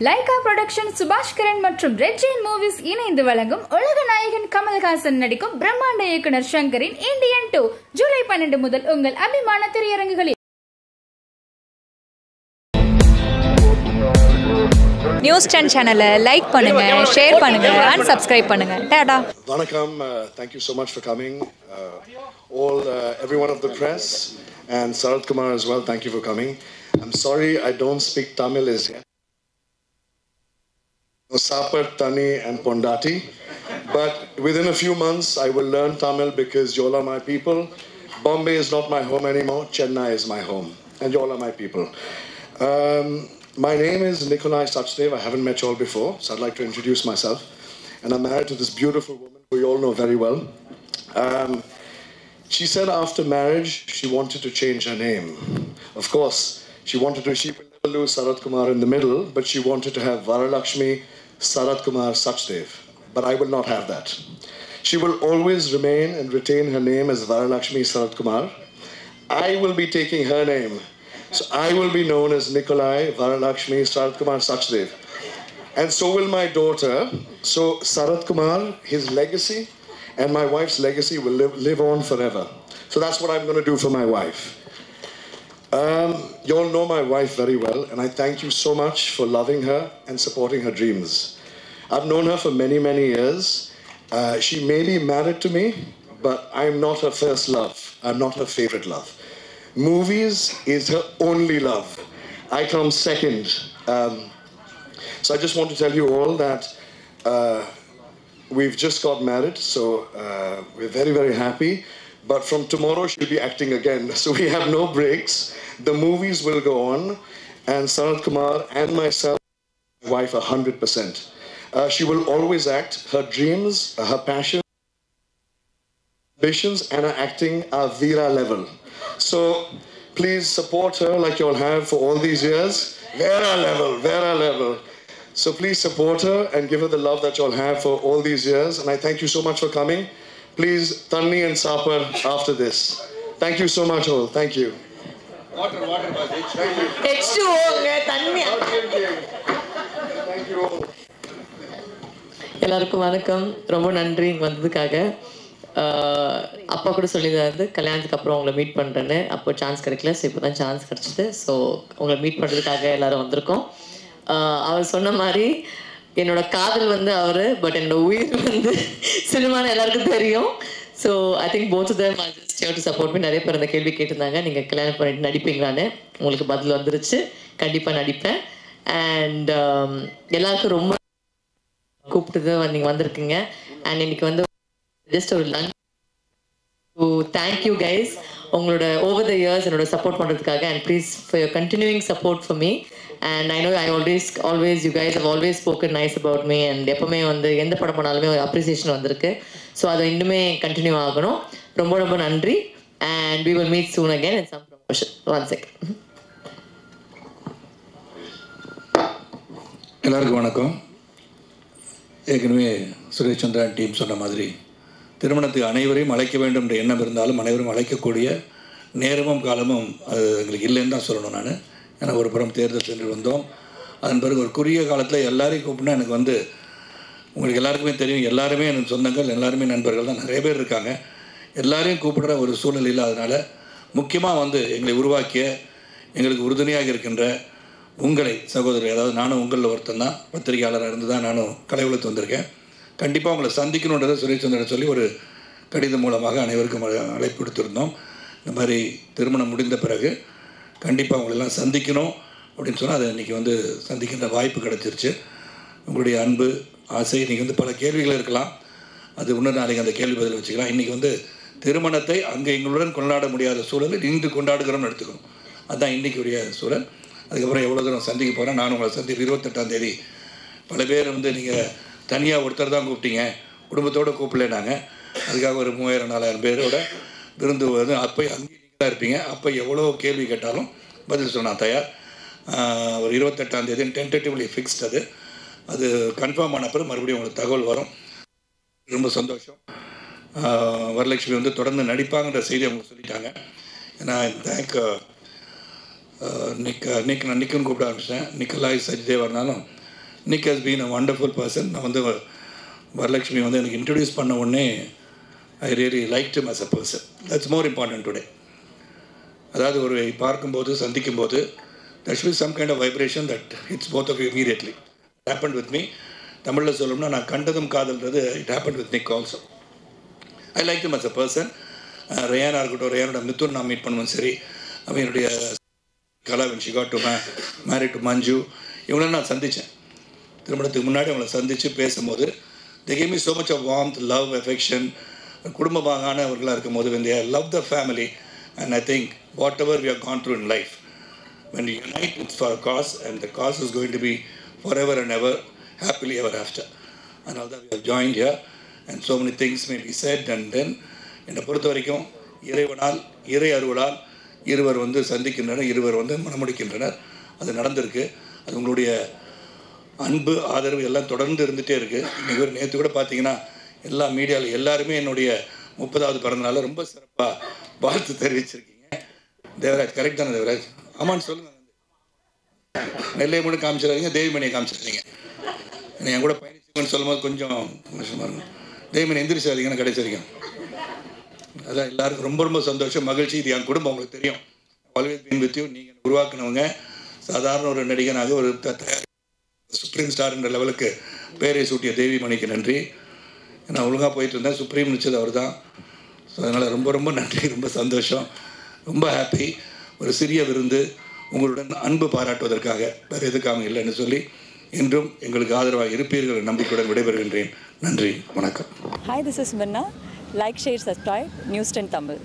Lyca production சுபாஷ் கரன் மற்றும் red Jain movies இணைந்து வழங்கும் உலக நாயகன் கமல்ஹாசன் நடிக்கும் பிரம்மாண்ட இயக்குனர் ஷங்கரின் இந்தியன் 2 ஜூலை 12 முதல் உங்கள் அபிமான திரையரங்குகளில். நியூஸ் 10 சேனலை லைக் பண்ணுங்க, ஷேர் பண்ணுங்க, and subscribe பண்ணுங்க. Tata. Vanakkam, thank you so much for coming. Everyone of the press and Sarath Kumar as well, thank you for coming. I'm sorry I don't speak Tamil as yet. Sapar, Tani and Pondati. But within a few months I will learn Tamil because you all are my people. Bombay is not my home anymore. Chennai is my home. And you all are my people. My name is Nikolai Sachdev. I haven't met you all before, so I'd like to introduce myself. And I'm married to this beautiful woman who you all know very well. She said after marriage she wanted to change her name. Of course, she will never lose Sarath Kumar in the middle, but she wanted to have Varalakshmi Sarath Kumar Sachdev. But I will not have that. She will always remain and retain her name as Varalakshmi Sarath Kumar. I will be taking her name. So I will be known as Nikolai Varalakshmi Sarath Kumar Sachdev. And so will my daughter. So Sarath Kumar, his legacy and my wife's legacy will live on forever. So that's what I'm going to do for my wife. You all know my wife very well, and I thank you so much for loving her and supporting her dreams. I've known her for many, many years. She may be married to me, but I'm not her first love. I'm not her favorite love. Movies is her only love. I come second. So I just want to tell you all that we've just got married, so we're very, very happy. But from tomorrow she'll be acting again. So we have no breaks. The movies will go on. And Sarath Kumar and myself, my wife, 100%. She will always act. Her dreams, her passion, ambitions, and her acting are Veera level. So please support her like you all have for all these years. Veera level, Veera level. So please support her and give her the love that you all have for all these years. And I thank you so much for coming. Please, Tanni and Sapar after this. Thank you so much all. Thank you. Water, Bajic. Thank you. H2O, Tanni. Thank you all. எல்லாருக்கும் வணக்கம். ரொம்ப நன்றி இங்கே வந்ததுக்காக. அப்பா கூட சொல்லியிருந்தாரு கல்யாணத்துக்கு அப்புறம் உங்களை மீட் பண்ணுறேன்னு. அப்போ சான்ஸ் கிடைக்கல, ஸோ இப்போ தான் சான்ஸ் கிடச்சிது. ஸோ உங்களை மீட் பண்ணுறதுக்காக எல்லோரும் வந்திருக்கோம். அவர் சொன்ன மாதிரி என்னோட காதல் வந்து அவர், பட் என்னோட உயிர் வந்து சினிமான்னு எல்லாருக்கும் தெரியும். So I think both of them are just here to support me. நிறைய பேர் அந்த கேள்வி கேட்டிருந்தாங்க, நீங்கள் கல்யாணம் பண்ணிட்டு நடிப்பீங்களான்னு. உங்களுக்கு பதில் வந்துருச்சு, கண்டிப்பாக நடிப்பேன். அண்ட் எல்லாருக்கும் ரொம்ப கூப்பிட்டு நீங்கள் வந்திருக்கீங்க. அண்ட் இன்னைக்கு வந்து ஜஸ்ட் ஒரு lunch to thank you guys உங்களோட ஓவர் த இயர்ஸ் என்னோட சப்போர்ட் பண்ணுறதுக்காக. And please for your continuing support for me. And I know I always you guys have always spoken nice about me, and எப்பவுமே வந்து எந்த படம் பண்ணாலுமே ஒரு appreciation வந்திருக்கு. ஸோ அதை இன்னுமே கண்டினியூ ஆகணும். ரொம்ப ரொம்ப நன்றி. And we will meet soon again in some promotion. One second. எல்லாருக்கும் வணக்கம். ஏற்கனவே சுரேஷ் சந்திரன் டீம் சொன்ன மாதிரி திருமணத்துக்கு அனைவரையும் அழைக்க வேண்டும் என்ற எண்ணம் இருந்தாலும் அனைவரும் அழைக்கக்கூடிய நேரமும் காலமும் அது எங்களுக்கு இல்லைன்னு தான் சொல்லணும். நான் ஏன்னா ஒரு புறம் தேர்தல் சென்று வந்தோம். அதன் பிறகு ஒரு குறுகிய காலத்தில் எல்லாரையும் கூப்பிட்டா எனக்கு வந்து உங்களுக்கு எல்லாருக்குமே தெரியும், எல்லாருமே எனக்கு சொந்தங்கள், எல்லாருமே நண்பர்கள் தான், நிறைய பேர் இருக்காங்க. எல்லாரையும் கூப்பிடுற ஒரு சூழல் இல்லாதனால முக்கியமாக வந்து எங்களை உருவாக்கிய எங்களுக்கு உறுதுணையாக இருக்கின்ற உங்களை சகோதரர், அதாவது நானும் உங்களில் ஒருத்தன் தான், பத்திரிகையாளராக இருந்து தான் நானும் கலை உலகத்து வந்திருக்கேன். கண்டிப்பாக உங்களை சந்திக்கணுன்றதை சுரேஷ் சந்திரன் சொல்லி ஒரு கடிதம் மூலமாக அனைவருக்கும் அழைப்பு கொடுத்துருந்தோம். இந்த மாதிரி திருமணம் முடிந்த பிறகு கண்டிப்பாக உங்களெல்லாம் சந்திக்கணும் அப்படின்னு சொன்னால் அதை இன்றைக்கி வந்து சந்திக்கின்ற வாய்ப்பு கிடச்சிருச்சு. உங்களுடைய அன்பு ஆசை இன்றைக்கி வந்து பல கேள்விகள் இருக்கலாம், அது இன்னும் நாளைக்கு அந்த கேள்வி பதில் வச்சுக்கலாம். இன்றைக்கி வந்து திருமணத்தை அங்கே எங்களுடன் கொண்டாட முடியாத சூழலில் இன்று கொண்டாடுகிறோம்னு எடுத்துக்கணும். அதுதான் இன்றைக்குரிய சூழல். அதுக்கப்புறம் எவ்வளோ தூரம் சந்திக்க போகிறேன். நான் உங்களை சந்திக்க 28ஆம் தேதி பல பேர் வந்து நீங்கள் தனியாக ஒருத்தர் தான் கூப்பிட்டீங்க, குடும்பத்தோடு கூப்பிடல. நாங்கள் அதுக்காக ஒரு 3000-4000 பேரோட விருந்து வந்து அப்போ அங்கேயும் நீங்கள் தான் இருப்பீங்க. அப்போ எவ்வளோ கேள்வி கேட்டாலும் பதில் சொல்ல நான் தயார். ஒரு 28ஆம் தேதி டென்டேட்டிவ்லி ஃபிக்ஸ்ட். அது கன்ஃபார்ம் ஆன பிறகு மறுபடியும் உங்களுக்கு தகவல் வரும். ரொம்ப சந்தோஷம். வரலட்சுமி வந்து தொடர்ந்து நடிப்பாங்கன்ற செய்தி அவங்க சொல்லிட்டாங்க. ஏன்னா தேங்க் நிக்குன்னு கூப்பிட ஆரம்பிச்சிட்டேன். நிக்கலாய் சஜ்தேவா இருந்தாலும் Nick has been a wonderful person. நான் வந்து வரலட்சுமி வந்து எனக்கு இன்ட்ரடியூஸ் பண்ண உடனே I really like him as a person. That's more important today. அதாவது ஒரு பார்க்கும்போது சந்திக்கும்போது there should be some kind of vibration that hits both of you immediately. It happened with me. தமிழில் சொல்லணும்னா நான் கண்டதும் காதல்ன்றது it happened with Nick also. I liked him as a person. ரேயானாக இருக்கட்டும், ரேயானோட மித்துன் நான் மீட் பண்ணுவேன். சரி, அவன் என்னுடைய கலா when she got to married to மஞ்சு, இவங்கள நான் சந்தித்தேன். திருமணத்துக்கு முன்னாடி அவங்கள சந்தித்து பேசும்போது they gave me so much of warmth, love, affection. குடும்பமானவர்களாக இருக்கும்போது when they love the family, and I think whatever we have gone through in life, when we unite, it's for a cause, and the cause is going to be forever and ever, happily ever after. And although we have joined here, and so many things may be said, and then என்னை பொறுத்த வரைக்கும் இறைவனால் இறை அருளால் இருவர் வந்து சந்திக்கின்றனர், இருவர் வந்து மணமுடிக்கின்றனர். அது நடந்திருக்கு. அது உங்களுடைய அன்பு ஆதரவு எல்லாம் தொடர்ந்து இருந்துகிட்டே இருக்குது. இன்றைக்கி நேற்று கூட பார்த்தீங்கன்னா எல்லா மீடியாவில் எல்லாருமே என்னுடைய 30வது பிறந்தநாள் ரொம்ப சிறப்பாக வாழ்த்து தெரிவிச்சிருக்கீங்க. தேவராஜ் கரெக்ட் தானே தேவராஜ்? ஆமான்னு சொல்லுங்கள். நெல்லையை மட்டும் காமிச்சிடாதீங்க, தேவிமணியை காமிச்சிருந்தீங்க. என் கூட பயணிச்சுங்கன்னு சொல்லும்போது கொஞ்சம் கஷ்டமாக இருக்கும். தேவிமணி எந்திரிச்சாதீங்கன்னு கடைசி வரைக்கும். அதான் எல்லாருக்கும் ரொம்ப ரொம்ப சந்தோஷம், மகிழ்ச்சி. இது என் குடும்பம், உங்களுக்கு தெரியும். Always been with you. நீங்கள் உருவாக்குனவங்க. சாதாரண ஒரு நடிகனாக ஒரு சுப்ரீம் ஸ்டார் என்ற லெவலுக்கு பேரை சூட்டிய தேவிமணிக்கு நன்றி. நான் ஒழுங்காக போயிட்டு இருந்தேன், சுப்ரீம் நிச்சது அவர் தான். ஸோ அதனால் ரொம்ப ரொம்ப நன்றி, ரொம்ப சந்தோஷம், ரொம்ப ஹாப்பி. ஒரு சிறிய விருந்து உங்களுடன் அன்பு பாராட்டுவதற்காக, வேறு எதுக்காக இல்லைன்னு சொல்லி இன்றும் எங்களுக்கு ஆதரவாக இருப்பீர்கள் நம்பிக்கையுடன் விடைபெறுகின்றேன். நன்றி, வணக்கம். Hi, this is Minna. Like, share, subscribe, News 10 Tamil.